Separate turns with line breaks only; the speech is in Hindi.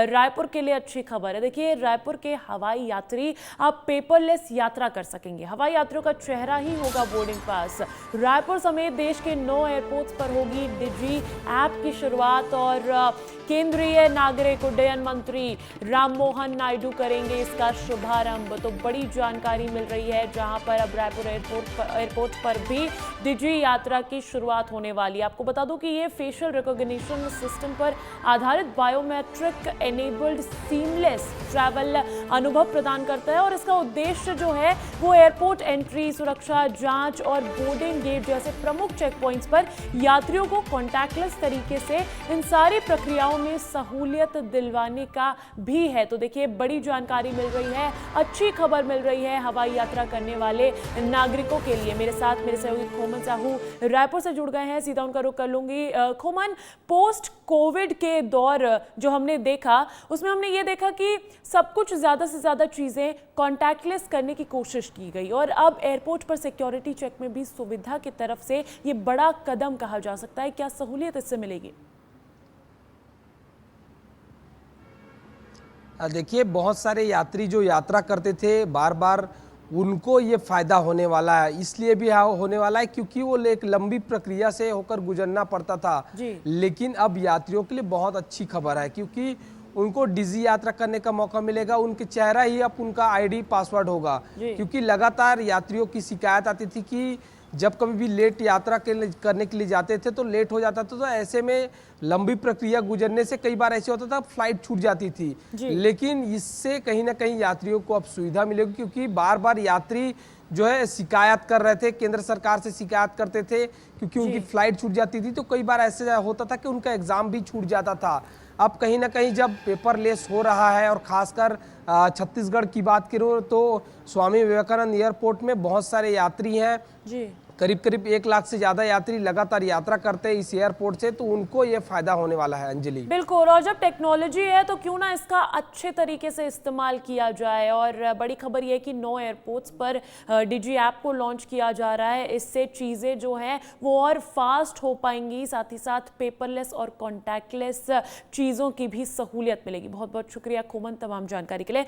रायपुर के लिए अच्छी खबर है। देखिए, रायपुर के हवाई यात्री आप पेपरलेस यात्रा कर सकेंगे। हवाई यात्रियों का चेहरा ही होगा बोर्डिंग पास। रायपुर समेत देश के 9 एयरपोर्ट्स पर होगी डिजी ऐप की शुरुआत और केंद्रीय नागरिक उड्डयन मंत्री राममोहन नायडू करेंगे इसका शुभारंभ। तो बड़ी जानकारी मिल रही है, जहां पर अब रायपुर एयरपोर्ट पर भी डिजी यात्रा की शुरुआत होने वाली है। आपको बता दूं कि ये फेशियल रिकॉग्निशन सिस्टम पर आधारित बायोमेट्रिक एनेबल्ड सीमलेस ट्रैवल अनुभव प्रदान करता है और इसका उद्देश्य जो है वो एयरपोर्ट एंट्री, सुरक्षा जांच और बोर्डिंग गेट जैसे प्रमुख चेक पॉइंट्स पर यात्रियों को कॉन्टैक्टलेस तरीके से इन सारी प्रक्रियाओं में सहूलियत दिलवाने का भी है। तो देखिए, बड़ी जानकारी मिल रही है, अच्छी खबर मिल रही है हवाई यात्रा करने वाले नागरिकों के लिए। मेरे साथ मेरे सहयोगी खोमन साहू रायपुर से जुड़ गए हैं, सीधा उनका रुख कर लूंगी। खोमन, पोस्ट कोविड के दौर जो हमने देखा उसमें हमने ये देखा कि सब कुछ ज़्यादा से ज़्यादा चीज़ें कॉन्टैक्टलेस करने की कोशिश की गई और अब एयरपोर्ट पर सिक्योरिटी चेक में भी सुविधा की तरफ से ये बड़ा कदम कहा जा सकता है। क्या सहूलियत इससे मिलेगी?
देखिए, बहुत सारे यात्री जो यात्रा करते थे बार बार उनको ये फ़ायदा होने वाला है। इसलिए भी होने वाला है क्योंकि वो एक लंबी प्रक्रिया से होकर गुजरना पड़ता था। लेकिन अब यात्रियों के लिए बहुत अच्छी खबर है क्योंकि उनको डिजी यात्रा करने का मौका मिलेगा। उनके चेहरा ही अब उनका आईडी पासवर्ड होगा, क्योंकि लगातार यात्रियों की शिकायत आती थी कि जब कभी भी लेट यात्रा करने के लिए जाते थे तो लेट हो जाता था। तो ऐसे में लंबी प्रक्रिया गुजरने से कई बार ऐसे होता था फ्लाइट छूट जाती थी। लेकिन इससे कहीं ना कहीं यात्रियों को अब सुविधा मिलेगी, क्योंकि बार बार यात्री जो है शिकायत कर रहे थे, केंद्र सरकार से शिकायत करते थे क्योंकि उनकी फ्लाइट छूट जाती थी। तो कई बार ऐसे होता था कि उनका एग्जाम भी छूट जाता था। अब कहीं ना कहीं जब पेपरलेस हो रहा है और खासकर छत्तीसगढ़ की बात करो तो स्वामी विवेकानंद एयरपोर्ट में बहुत सारे यात्री हैं। करीब 1 लाख से ज्यादा यात्री लगातार यात्रा करते हैं इस एयरपोर्ट से, तो उनको ये फायदा होने वाला है। अंजलि,
बिल्कुल, और जब टेक्नोलॉजी है तो क्यों ना इसका अच्छे तरीके से इस्तेमाल किया जाए। और बड़ी खबर ये है कि 9 एयरपोर्ट्स पर डिजी ऐप को लॉन्च किया जा रहा है। इससे चीज़ें जो हैं वो और फास्ट हो पाएंगी, साथ ही साथ पेपरलेस और कॉन्टैक्टलेस चीज़ों की भी सहूलियत मिलेगी। बहुत बहुत शुक्रिया खोमन तमाम जानकारी के लिए।